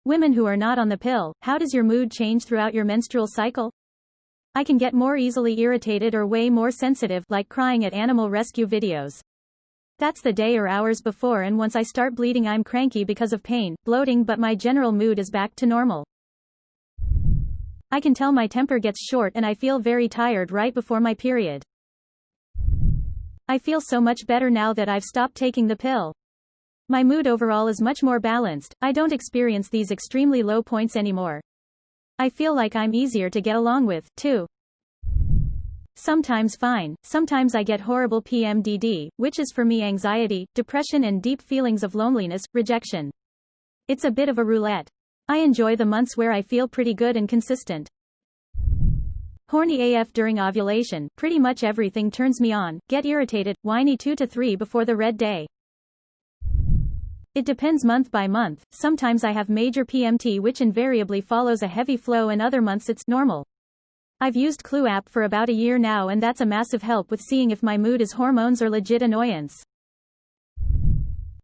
Women who are not on the pill, how does your mood change throughout your menstrual cycle? I can get more easily irritated or way more sensitive, like crying at animal rescue videos. That's the day or hours before, and once I start bleeding I'm cranky because of pain, bloating, but my general mood is back to normal. I can tell my temper gets short and I feel very tired right before my period. I feel so much better now that I've stopped taking the pill. My mood overall is much more balanced. I don't experience these extremely low points anymore. I feel like I'm easier to get along with, too. Sometimes fine, sometimes I get horrible PMDD, which is for me anxiety, depression and deep feelings of loneliness, rejection. It's a bit of a roulette. I enjoy the months where I feel pretty good and consistent. Horny AF during ovulation, pretty much everything turns me on, get irritated, whiny 2 to 3 before the red day. It depends month by month. Sometimes I have major PMT which invariably follows a heavy flow, and other months it's normal. I've used Clue app for about a year now and that's a massive help with seeing if my mood is hormones or legit annoyance.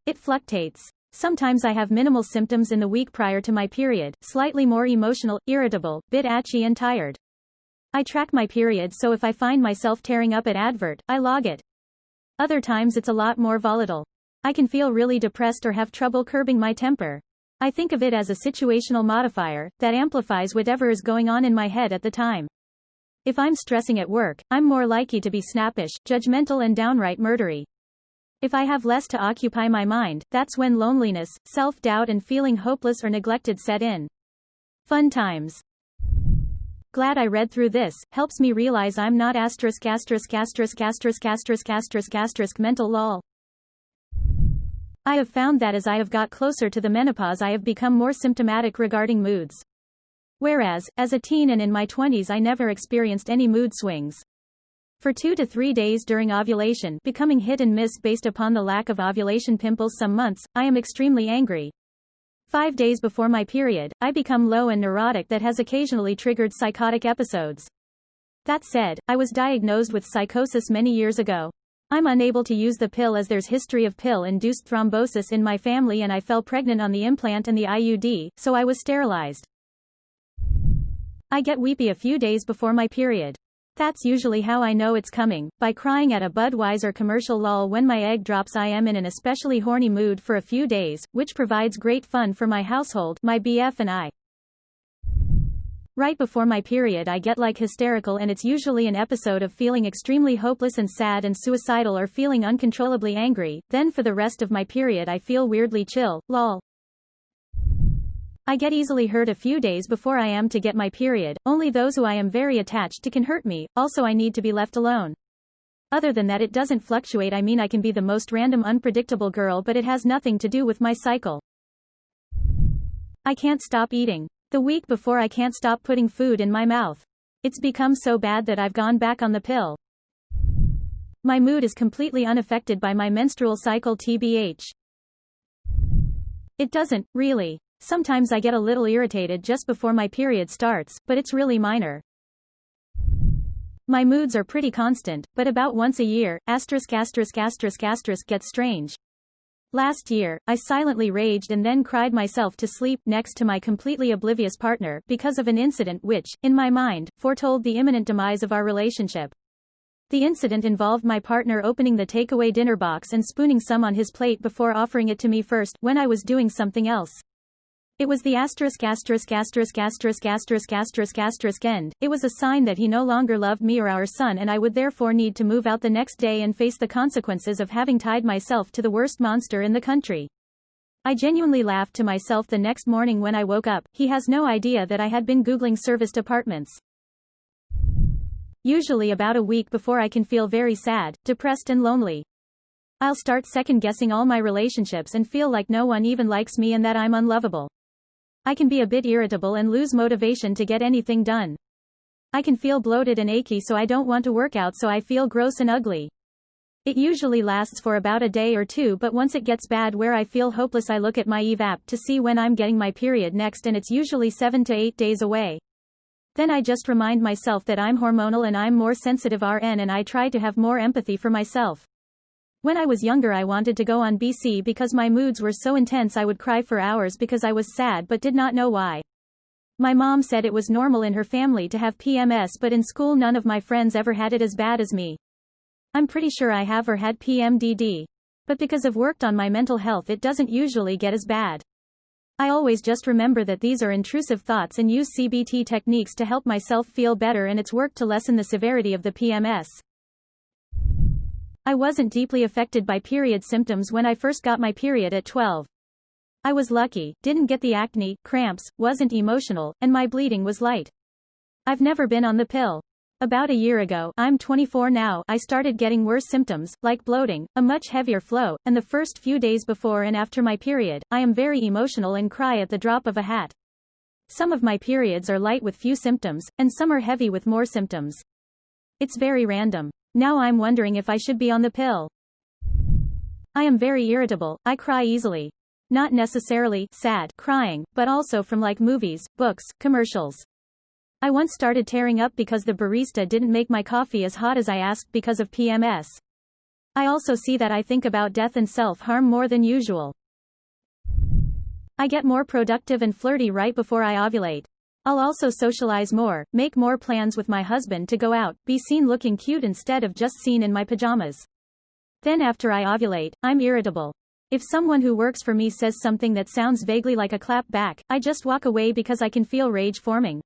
It fluctuates. Sometimes I have minimal symptoms in the week prior to my period, slightly more emotional, irritable, bit atchy and tired. I track my period, so if I find myself tearing up at advert, I log it. Other times it's a lot more volatile. I can feel really depressed or have trouble curbing my temper. I think of it as a situational modifier that amplifies whatever is going on in my head at the time. If I'm stressing at work, I'm more likely to be snappish, judgmental and downright murdery. If I have less to occupy my mind, that's when loneliness, self-doubt and feeling hopeless or neglected set in. Fun times. Glad I read through this, helps me realize I'm not mental lol. I have found that as I have got closer to the menopause I have become more symptomatic regarding moods. Whereas, as a teen and in my 20s I never experienced any mood swings. For 2 to 3 days during ovulation, becoming hit and miss based upon the lack of ovulation pimples some months, I am extremely angry. 5 days before my period, I become low and neurotic that has occasionally triggered psychotic episodes. That said, I was diagnosed with psychosis many years ago. I'm unable to use the pill as there's history of pill-induced thrombosis in my family and I fell pregnant on the implant and the IUD, so I was sterilized. I get weepy a few days before my period. That's usually how I know it's coming, by crying at a Budweiser commercial lol when my egg drops. I am in an especially horny mood for a few days, which provides great fun for my household, my BF and I. Right before my period I get like hysterical and it's usually an episode of feeling extremely hopeless and sad and suicidal or feeling uncontrollably angry, then for the rest of my period I feel weirdly chill, lol. I get easily hurt a few days before I am to get my period, only those who I am very attached to can hurt me, also I need to be left alone. Other than that it doesn't fluctuate. I mean I can be the most random unpredictable girl but it has nothing to do with my cycle. I can't stop eating. The week before I can't stop putting food in my mouth. It's become so bad that I've gone back on the pill. My mood is completely unaffected by my menstrual cycle tbh. It doesn't, really. Sometimes I get a little irritated just before my period starts, but it's really minor. My moods are pretty constant, but about once a year, gets strange. Last year, I silently raged and then cried myself to sleep next to my completely oblivious partner because of an incident which, in my mind, foretold the imminent demise of our relationship. The incident involved my partner opening the takeaway dinner box and spooning some on his plate before offering it to me first, when I was doing something else. It was the end. It was a sign that he no longer loved me or our son and I would therefore need to move out the next day and face the consequences of having tied myself to the worst monster in the country. I genuinely laughed to myself the next morning when I woke up. He has no idea that I had been Googling serviced apartments. Usually about a week before I can feel very sad, depressed and lonely. I'll start second-guessing all my relationships and feel like no one even likes me and that I'm unlovable. I can be a bit irritable and lose motivation to get anything done. I can feel bloated and achy so I don't want to work out so I feel gross and ugly. It usually lasts for about a day or two but once it gets bad where I feel hopeless I look at my Eve app to see when I'm getting my period next and it's usually 7 to 8 days away. Then I just remind myself that I'm hormonal and I'm more sensitive RN and I try to have more empathy for myself. When I was younger I wanted to go on BC because my moods were so intense I would cry for hours because I was sad but did not know why. My mom said it was normal in her family to have PMS, but in school none of my friends ever had it as bad as me. I'm pretty sure I have or had PMDD. But because I've worked on my mental health it doesn't usually get as bad. I always just remember that these are intrusive thoughts and use CBT techniques to help myself feel better, and it's worked to lessen the severity of the PMS. I wasn't deeply affected by period symptoms when I first got my period at 12. I was lucky, didn't get the acne, cramps, wasn't emotional, and my bleeding was light. I've never been on the pill. About a year ago, I'm 24 now, I started getting worse symptoms, like bloating, a much heavier flow, and the first few days before and after my period, I am very emotional and cry at the drop of a hat. Some of my periods are light with few symptoms, and some are heavy with more symptoms. It's very random. Now I'm wondering if I should be on the pill. I am very irritable, I cry easily. Not necessarily sad crying, but also from like movies, books, commercials. I once started tearing up because the barista didn't make my coffee as hot as I asked because of PMS. I also see that I think about death and self-harm more than usual. I get more productive and flirty right before I ovulate. I'll also socialize more, make more plans with my husband to go out, be seen looking cute instead of just seen in my pajamas. Then after I ovulate, I'm irritable. If someone who works for me says something that sounds vaguely like a clap back, I just walk away because I can feel rage forming.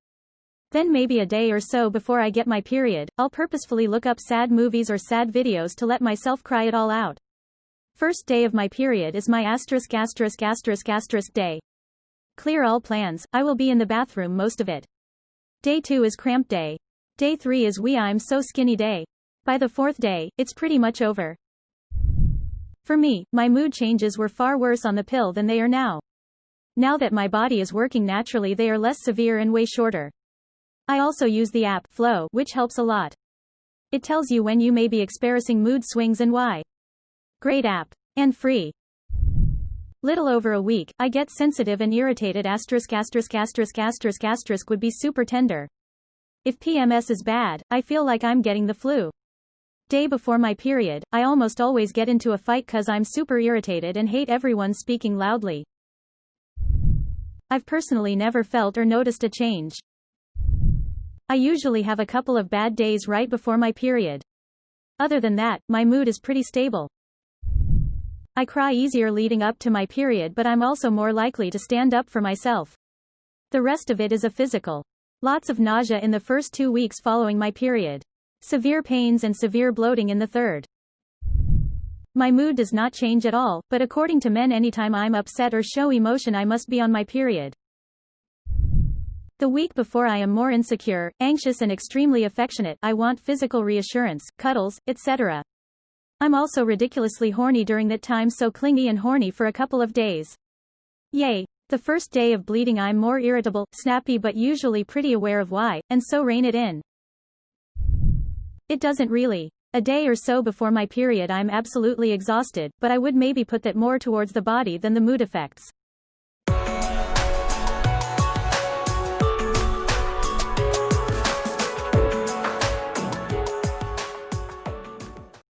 Then maybe a day or so before I get my period, I'll purposefully look up sad movies or sad videos to let myself cry it all out. First day of my period is my **** day. Clear all plans, I will be in the bathroom most of it. Day 2 is cramp day. Day 3 is I'm so skinny day. By the 4th day, it's pretty much over. For me, my mood changes were far worse on the pill than they are now. Now that my body is working naturally they are less severe and way shorter. I also use the app Flow, which helps a lot. It tells you when you may be experiencing mood swings and why. Great app. And free. Little over a week, I get sensitive and irritated ***** would be super tender. If PMS is bad, I feel like I'm getting the flu. Day before my period, I almost always get into a fight cause I'm super irritated and hate everyone speaking loudly. I've personally never felt or noticed a change. I usually have a couple of bad days right before my period. Other than that, my mood is pretty stable. I cry easier leading up to my period, but I'm also more likely to stand up for myself. The rest of it is a physical. Lots of nausea in the first 2 weeks following my period. Severe pains and severe bloating in the third. My mood does not change at all, but according to men anytime I'm upset or show emotion I must be on my period. The week before I am more insecure, anxious and extremely affectionate, I want physical reassurance, cuddles, etc. I'm also ridiculously horny during that time, so clingy and horny for a couple of days. Yay. The first day of bleeding I'm more irritable, snappy but usually pretty aware of why, and so rein it in. It doesn't really. A day or so before my period I'm absolutely exhausted, but I would maybe put that more towards the body than the mood effects.